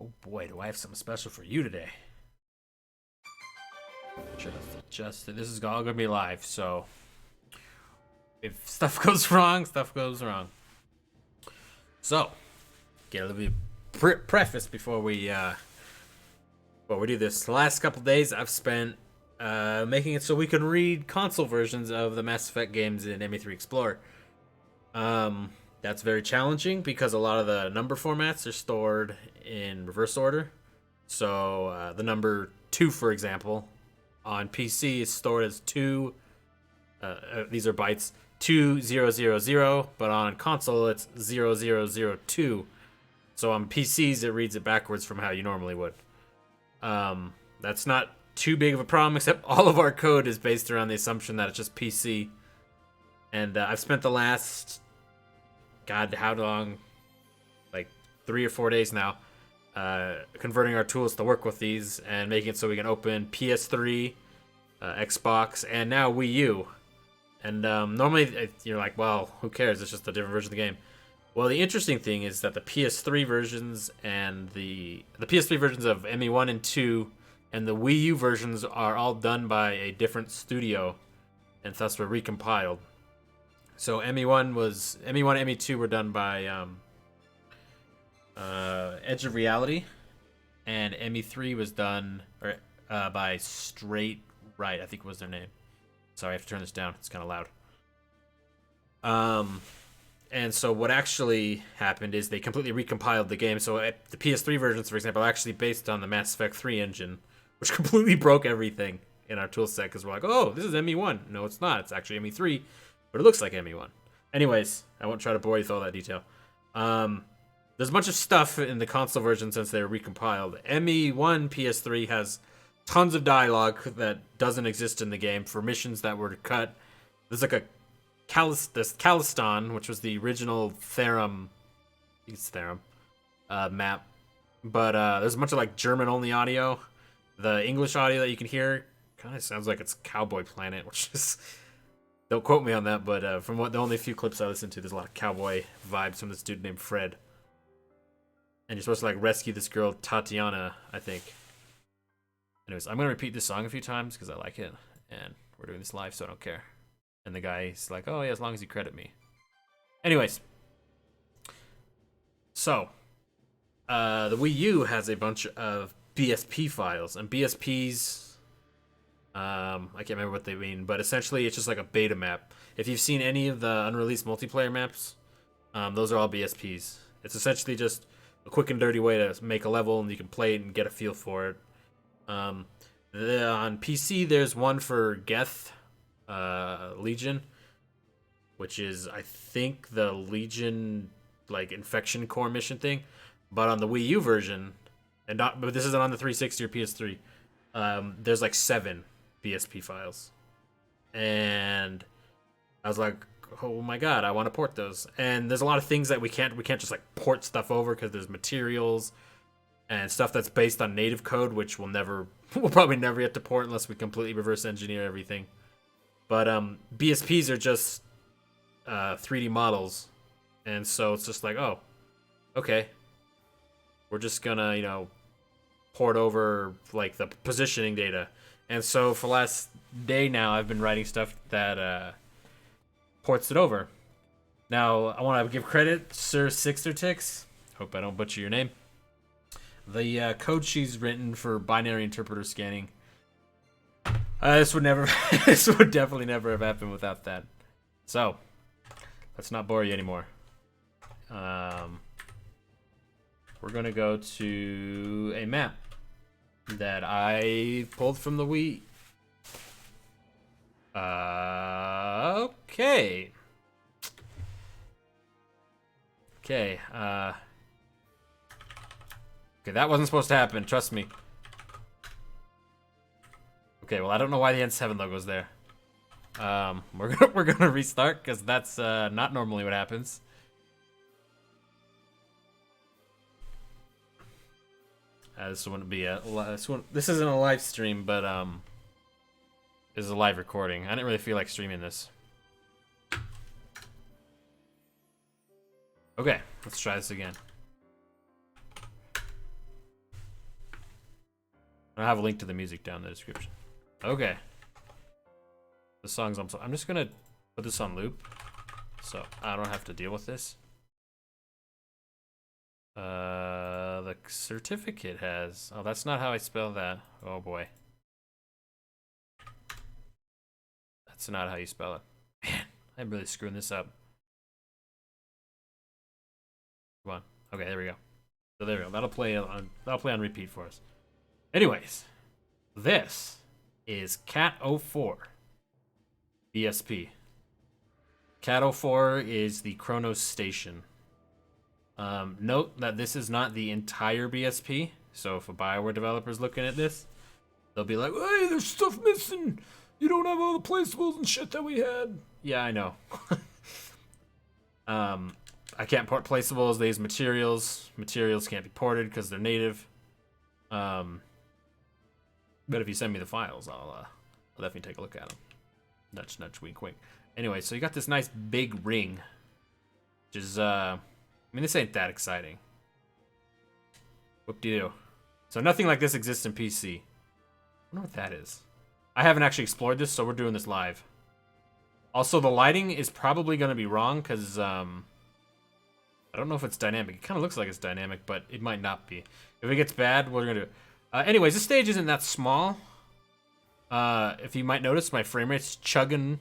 Oh boy, do I have something special for you today. Should have adjusted. This is all gonna be live, so if stuff goes wrong, stuff goes wrong. So, get a little bit preface before we do this. The last couple days, I've spent making it so we can read console versions of the Mass Effect games in ME3 Explorer. That's very challenging because a lot of the number formats are stored in reverse order. So the number 2, for example, on PC is stored as 2. These are bytes 2000, but on console it's 0002. So on PCs it reads it backwards from how you normally would. That's not too big of a problem, except all of our code is based around the assumption that it's just PC. And I've spent the last, God, how long? Like 3 or 4 days now, converting our tools to work with these and making it so we can open PS3, Xbox, and now Wii U. And normally you're like, well, who cares? It's just a different version of the game. Well, the interesting thing is that the PS3 versions and the PS3 versions of ME1 and 2 and the Wii U versions are all done by a different studio, and thus were recompiled. So ME1, ME2 were done by Edge of Reality, and ME3 was done by Straight Right, I think was their name. Sorry, I have to turn this down. It's kind of loud. And so what actually happened is they completely recompiled the game. So the PS3 versions, for example, are actually based on the Mass Effect 3 engine, which completely broke everything in our toolset because we're like, oh, this is ME1. No, it's not. It's actually ME3, but it looks like ME1. Anyways, I won't try to bore you with all that detail. There's a bunch of stuff in the console version since they were recompiled. ME1 PS3 has tons of dialogue that doesn't exist in the game for missions that were cut. There's like a Caliston, which was the original Therum map, but there's a bunch of like German-only audio. The English audio that you can hear kind of sounds like it's Cowboy Planet, which is, don't quote me on that, but from the only few clips I listened to, there's a lot of cowboy vibes from this dude named Fred. And you're supposed to like rescue this girl Tatiana, I think. Anyways, I'm gonna repeat this song a few times because I like it, and we're doing this live, so I don't care. And the guy's like, oh yeah, as long as you credit me. Anyways. So, the Wii U has a bunch of BSP files, and BSPs, I can't remember what they mean, but essentially it's just like a beta map. If you've seen any of the unreleased multiplayer maps, those are all BSPs. It's essentially just a quick and dirty way to make a level, and you can play it and get a feel for it. On PC, there's one for Geth, Legion, which is, I think, the Legion like infection core mission thing. But on the Wii U version, but this isn't on the 360 or PS3, there's like 7 BSP files, and I was like, oh my god, I want to port those. And there's a lot of things that we can't just like port stuff over because there's materials and stuff that's based on native code, which we'll probably never get to port unless we completely reverse engineer everything. But BSPs are just 3D models, and so it's just like, oh, okay, we're just gonna port over like the positioning data. And so for the last day now, I've been writing stuff that ports it over. Now I want to give credit, Sir Sixertix. Hope I don't butcher your name. The code she's written for binary interpreter scanning. This would definitely never have happened without that. So, let's not bore you anymore. We're gonna go to a map that I pulled from the Wii. Okay. Okay. Okay, that wasn't supposed to happen. Trust me. Okay, well, I don't know why the N7 logo's there. We're gonna restart because that's not normally what happens. This wouldn't be this isn't a live stream, but this is a live recording. I didn't really feel like streaming this. Okay, let's try this again. I'll have a link to the music down in the description. Okay. The song's on. I'm just gonna put this on loop, so I don't have to deal with this. The certificate has. Oh, that's not how I spell that. Oh boy. That's not how you spell it. Man, I'm really screwing this up. Come on. Okay, there we go. So there we go. That'll play on repeat for us. Anyways, this is Cat 04 BSP. Cat 04 is the Chronos station. Note that this is not the entire BSP. So if a BioWare developer is looking at this, they'll be like, "Hey, there's stuff missing. You don't have all the placeables and shit that we had." Yeah, I know. I can't port placeables. They use materials. Materials can't be ported because they're native. But if you send me the files, I'll definitely take a look at them. Nudge, nudge, wink, wink. Anyway, so you got this nice big ring, which is, I mean, this ain't that exciting. Whoop-de-doo. So nothing like this exists in PC. I wonder what that is. I haven't actually explored this, so we're doing this live. Also, the lighting is probably going to be wrong, because, I don't know if it's dynamic. It kind of looks like it's dynamic, but it might not be. If it gets bad, we're going to do it. Anyways, this stage isn't that small. If you might notice, my frame rate's chugging.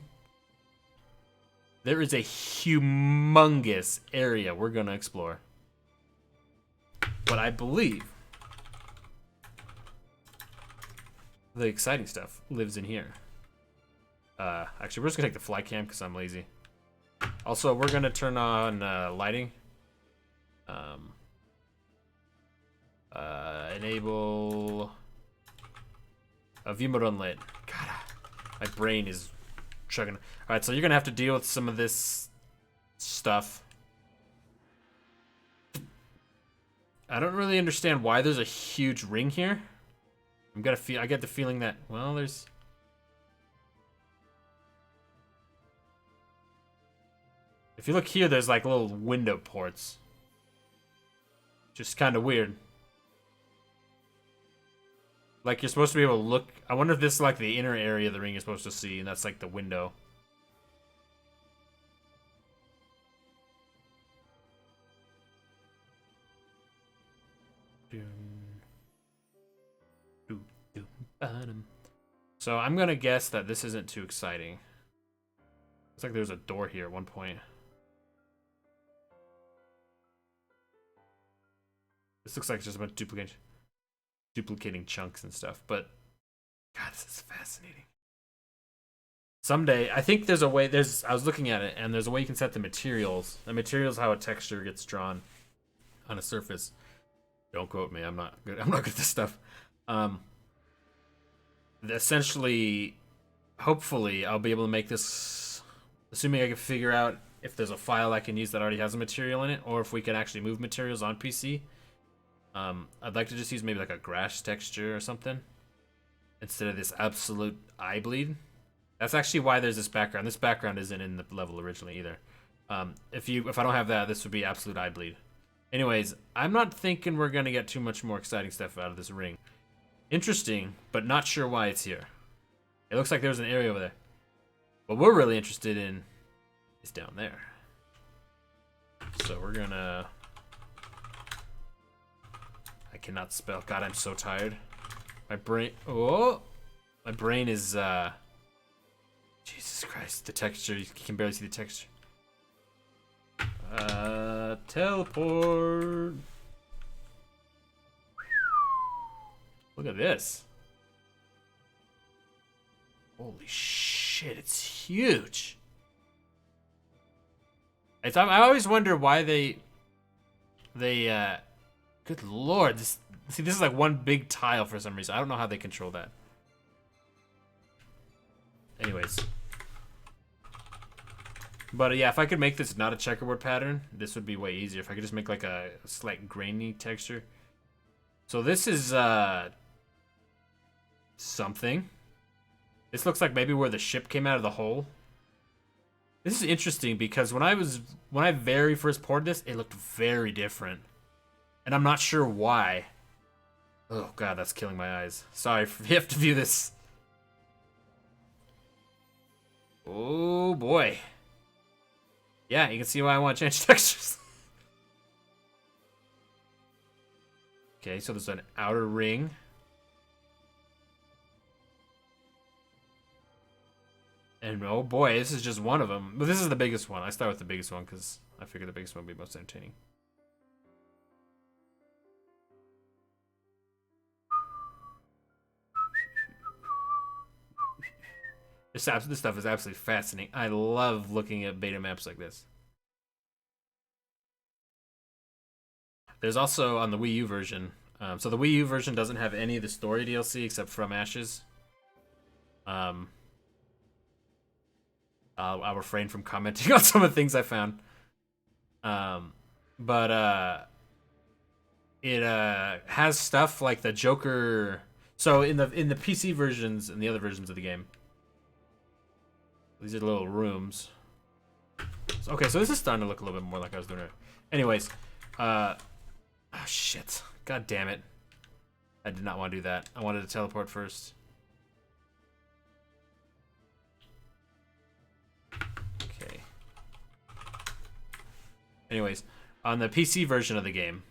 There is a humongous area we're going to explore. But I believe the exciting stuff lives in here. Actually, we're just going to take the fly cam because I'm lazy. Also, we're going to turn on lighting. Enable view mode unlit. God, my brain is chugging. All right, so you're gonna have to deal with some of this stuff. I don't really understand why there's a huge ring here. I get the feeling that, well, there's. If you look here, there's like little window ports. Just kind of weird. Like, you're supposed to be able to look. I wonder if this is like the inner area of the ring you're supposed to see, and that's like the window. So I'm gonna guess that this isn't too exciting. Looks like there's a door here at one point. This looks like it's just a bunch of duplicating chunks and stuff, but God, this is fascinating. Someday, I think there's a way. I was looking at it, and there's a way you can set the materials. The materials, how a texture gets drawn on a surface. Don't quote me. I'm not good. I'm not good at this stuff. Essentially, hopefully, I'll be able to make this. Assuming I can figure out if there's a file I can use that already has a material in it, or if we can actually move materials on PC. I'd like to just use maybe like a grass texture or something instead of this absolute eye bleed. That's actually why there's this background. This background isn't in the level originally either. If I don't have that, this would be absolute eye bleed. Anyways, I'm not thinking we're gonna get too much more exciting stuff out of this ring. Interesting, but not sure why it's here. It looks like there's an area over there. What we're really interested in is down there. So we're gonna. I cannot spell. God, I'm so tired. My brain. Oh, my brain is. Jesus Christ, the texture. You can barely see the texture. Teleport. Look at this. Holy shit, it's huge. I always wonder why they good lord, this is like one big tile for some reason. I don't know how they control that. Anyways. But yeah, if I could make this not a checkerboard pattern, this would be way easier. If I could just make like a slight grainy texture. So this is something. This looks like maybe where the ship came out of the hole. This is interesting because when I very first poured this, it looked very different. And I'm not sure why. Oh god, that's killing my eyes. Sorry, you have to view this. Oh boy. Yeah, you can see why I want to change textures. Okay, so there's an outer ring. And oh boy, this is just one of them. But this is the biggest one. I start with the biggest one because I figured the biggest one would be most entertaining. This stuff is absolutely fascinating. I love looking at beta maps like this. There's also on the Wii U version. So the Wii U version doesn't have any of the story DLC except From Ashes. I'll refrain from commenting on some of the things I found. But it has stuff like the Joker. So in the PC versions and the other versions of the game, these are little rooms. Okay, so this is starting to look a little bit more like I was doing it. Anyways, oh shit. God damn it. I did not want to do that. I wanted to teleport first. Okay. Anyways, on the PC version of the game,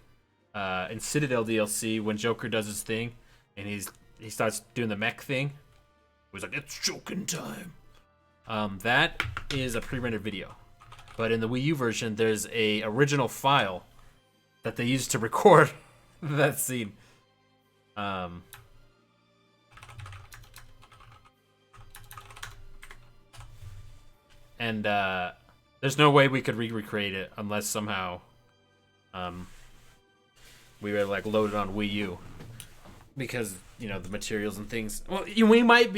in Citadel DLC, when Joker does his thing, and he starts doing the mech thing, he's like, it's Jokin' time. That is a pre-rendered video. But in the Wii U version, there's a original file that they used to record that scene. And there's no way we could recreate it unless somehow we were like loaded on Wii U, because you know the materials and things. Well, we might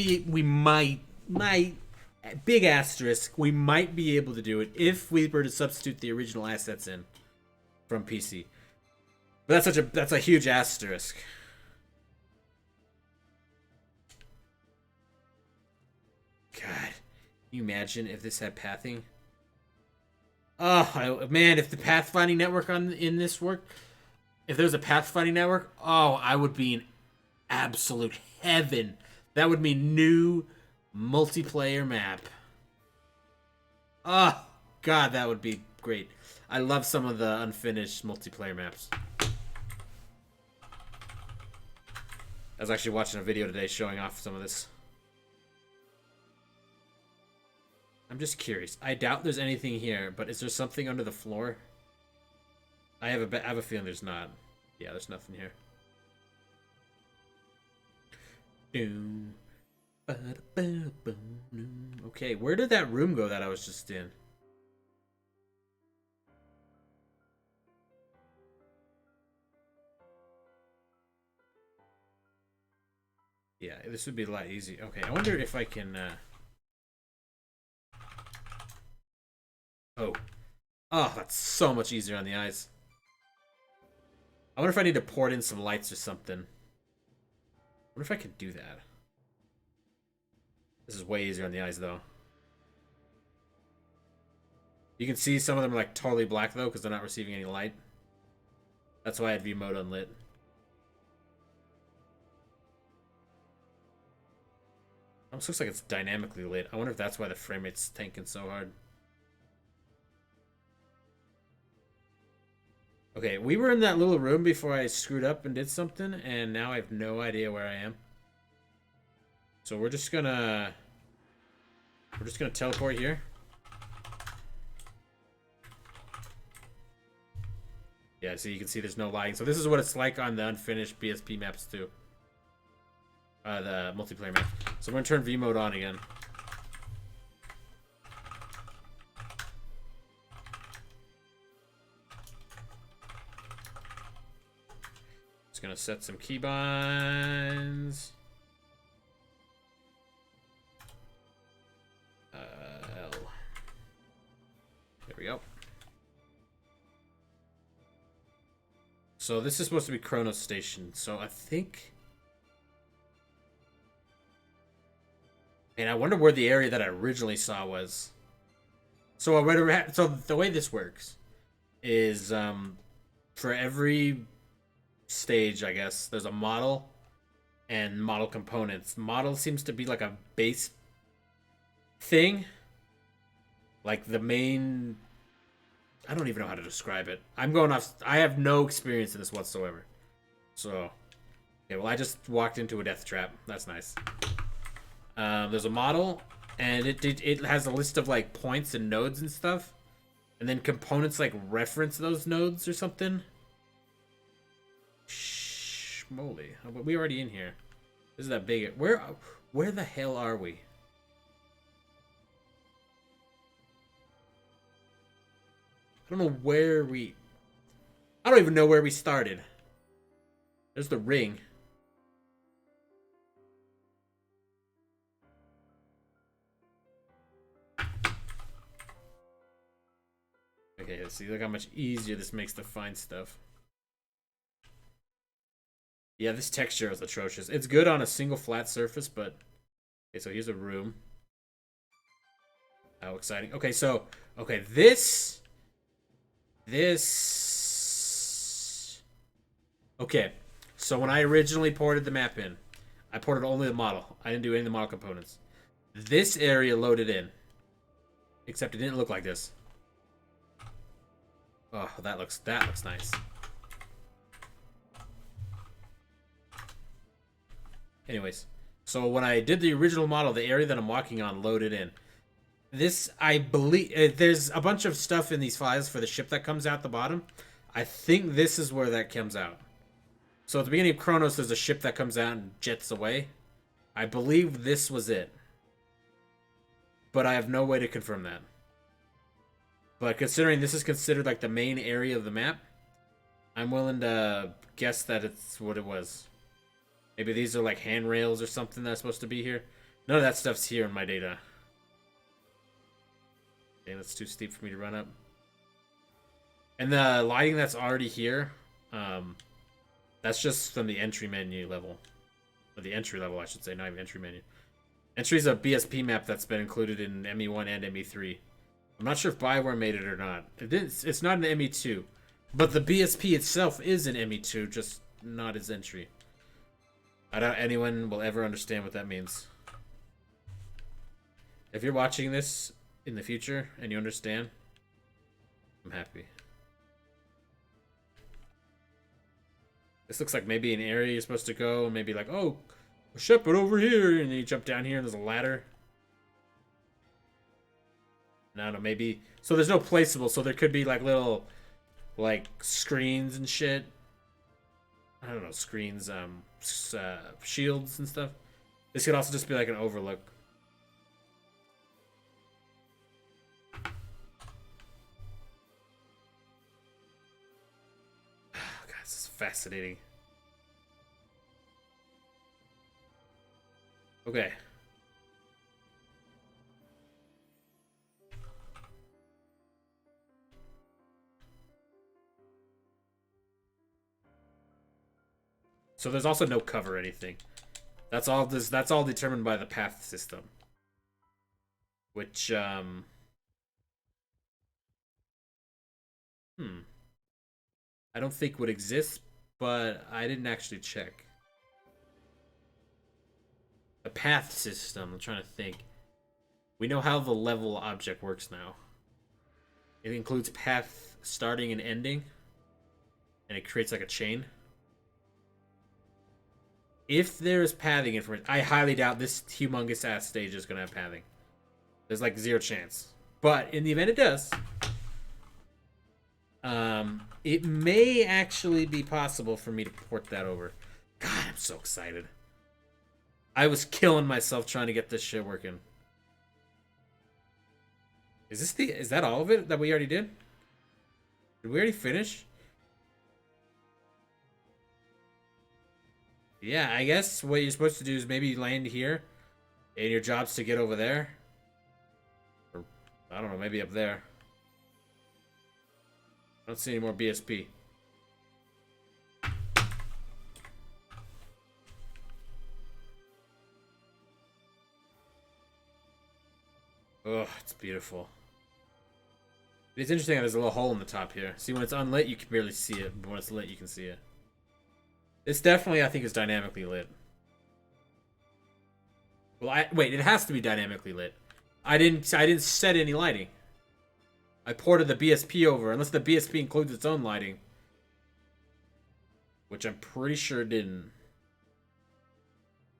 big asterisk, we might be able to do it if we were to substitute the original assets in from PC. But that's a huge asterisk. God, can you imagine if this had pathing? Oh man, if the pathfinding network in this worked, if there was a pathfinding network, oh, I would be in absolute heaven. That would mean new multiplayer map. Oh god, that would be great. I love some of the unfinished multiplayer maps. I was actually watching a video today showing off some of this. I'm just curious. I doubt there's anything here, but is there something under the floor? I have a feeling there's not. Yeah, there's nothing here. Okay, where did that room go that I was just in? Yeah, this would be a lot easier. Okay, I wonder if I can... Oh, that's so much easier on the eyes. I wonder if I need to port in some lights or something. I wonder if I could do that. This is way easier on the eyes, though. You can see some of them are like totally black, though, because they're not receiving any light. That's why I had view mode unlit. Almost looks like it's dynamically lit. I wonder if that's why the frame rate's tanking so hard. Okay, we were in that little room before I screwed up and did something, and now I have no idea where I am. So we're just gonna teleport here. Yeah, so you can see there's no lighting. So this is what it's like on the unfinished BSP maps too. The multiplayer map. So we're gonna turn V mode on again. Just gonna set some keybinds. L. There we go. So this is supposed to be Cronos Station. So I think... And I wonder where the area that I originally saw was. So the way this works is for every stage, I guess. There's a model and model components. Model seems to be like a base thing. Like the main... I don't even know how to describe it. I'm going off... I have no experience in this whatsoever. So... Okay, well, I just walked into a death trap. That's nice. There's a model, and it has a list of, like, points and nodes and stuff. And then components, like, reference those nodes or something. Shh, moly. Oh, but we're already in here. This is that big... Where the hell are we? I don't know where we... I don't even know where we started. There's the ring. Okay, let's see. Look how much easier this makes to find stuff. Yeah, this texture is atrocious. It's good on a single flat surface, but... Okay, so here's a room. How exciting. Okay, so... Okay, this... Okay, so when I originally ported the map in, I ported only the model. I didn't do any of the model components. This area loaded in. Except it didn't look like this. Oh, that looks nice. Anyways, so when I did the original model, the area that I'm walking on loaded in. This, I believe, there's a bunch of stuff in these files for the ship that comes out the bottom. I think this is where that comes out. So at the beginning of Chronos, there's a ship that comes out and jets away. I believe this was it. But I have no way to confirm that. But considering this is considered like the main area of the map, I'm willing to guess that it's what it was. Maybe these are like handrails or something that's supposed to be here. None of that stuff's here in my data. Okay, that's too steep for me to run up. And the lighting that's already here, that's just from the entry menu level. Or the entry level, I should say, not even entry menu. Entry is a BSP map that's been included in ME1 and ME3. I'm not sure if Bioware made it or not. It's not in ME2. But the BSP itself is in ME2, just not as entry. I doubt anyone will ever understand what that means. If you're watching this in the future and you understand, I'm happy. This looks like maybe an area you're supposed to go, and maybe like, oh, a ship over here, and then you jump down here and there's a ladder. I don't know, maybe... So there's no placeable, so there could be like little, like, screens and shit. I don't know, screens, shields and stuff. This could also just be like an overlook. God, this is fascinating. Okay. So there's also no cover or anything. That's all determined by the path system. Which I don't think would exist, but I didn't actually check. The path system, I'm trying to think. We know how the level object works now. It includes path starting and ending, and it creates like a chain. If there's pathing information, I highly doubt this humongous ass stage is gonna have pathing. There's like 0 chance. But in the event it does, it may actually be possible for me to port that over. God, I'm so excited. I was killing myself trying to get this shit working. Is that all of it that we already did? Did we already finish? Yeah, I guess what you're supposed to do is maybe land here, and your job's to get over there. Or, I don't know, maybe up there. I don't see any more BSP. Oh, it's beautiful. It's interesting that there's a little hole in the top here. See, when it's unlit, you can barely see it, but when it's lit, you can see it. This definitely, I think, is dynamically lit. Well, wait, it has to be dynamically lit. I didn't set any lighting. I ported the BSP over, unless the BSP includes its own lighting. Which I'm pretty sure didn't.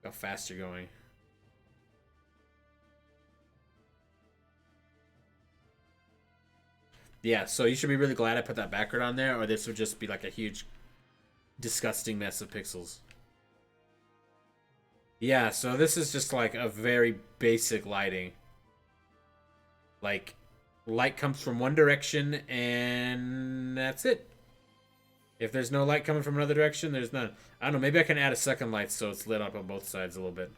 Look how fast you're going. Yeah, so you should be really glad I put that background on there, or this would just be like a huge, disgusting mess of pixels. Yeah, so this is just like a very basic lighting. Like, light comes from one direction, and that's it. If there's no light coming from another direction, there's none. I don't know, maybe I can add a second light so it's lit up on both sides a little bit.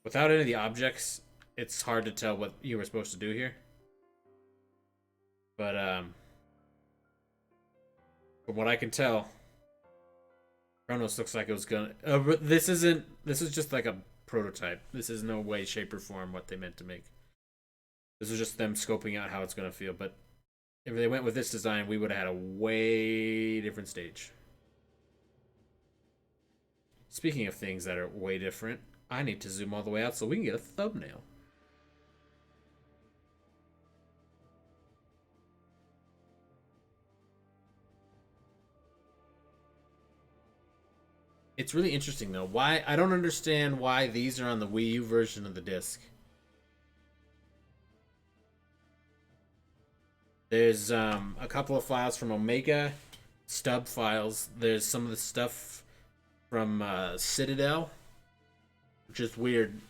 Without any of the objects, it's hard to tell what you were supposed to do here. But, from what I can tell, Cronos looks like it was gonna... this is just like a prototype. This is no way, shape, or form what they meant to make. This is just them scoping out how it's gonna feel. But if they went with this design, we would have had a way different stage. Speaking of things that are way different, I need to zoom all the way out so we can get a thumbnail. It's really interesting though. Why I don't understand why these are on the Wii U version of the disc. There's a couple of files from Omega, stub files. There's some of the stuff from Citadel, which is weird.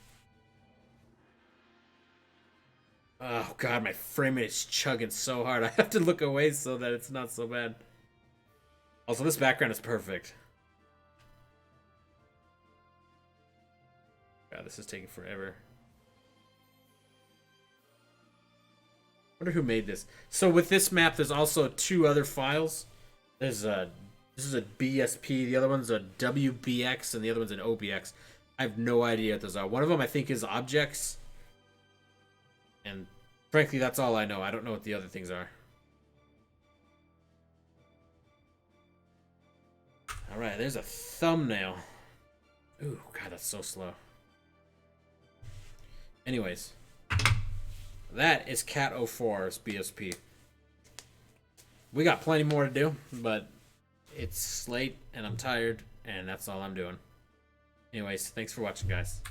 Oh god, my frame rate is chugging so hard. I have to look away so that it's not so bad. Also, this background is perfect. God, this is taking forever. Wonder who made this. So with this map, there's also two other files. There's this is a BSP, the other one's a WBX, and the other one's an OBX. I have no idea what those are. One of them I think is objects. And frankly, that's all I know. I don't know what the other things are. Alright, there's a thumbnail. Ooh, god, that's so slow. Anyways, that is Cat 04's BSP. We got plenty more to do, but it's late and I'm tired, and that's all I'm doing. Anyways, thanks for watching, guys.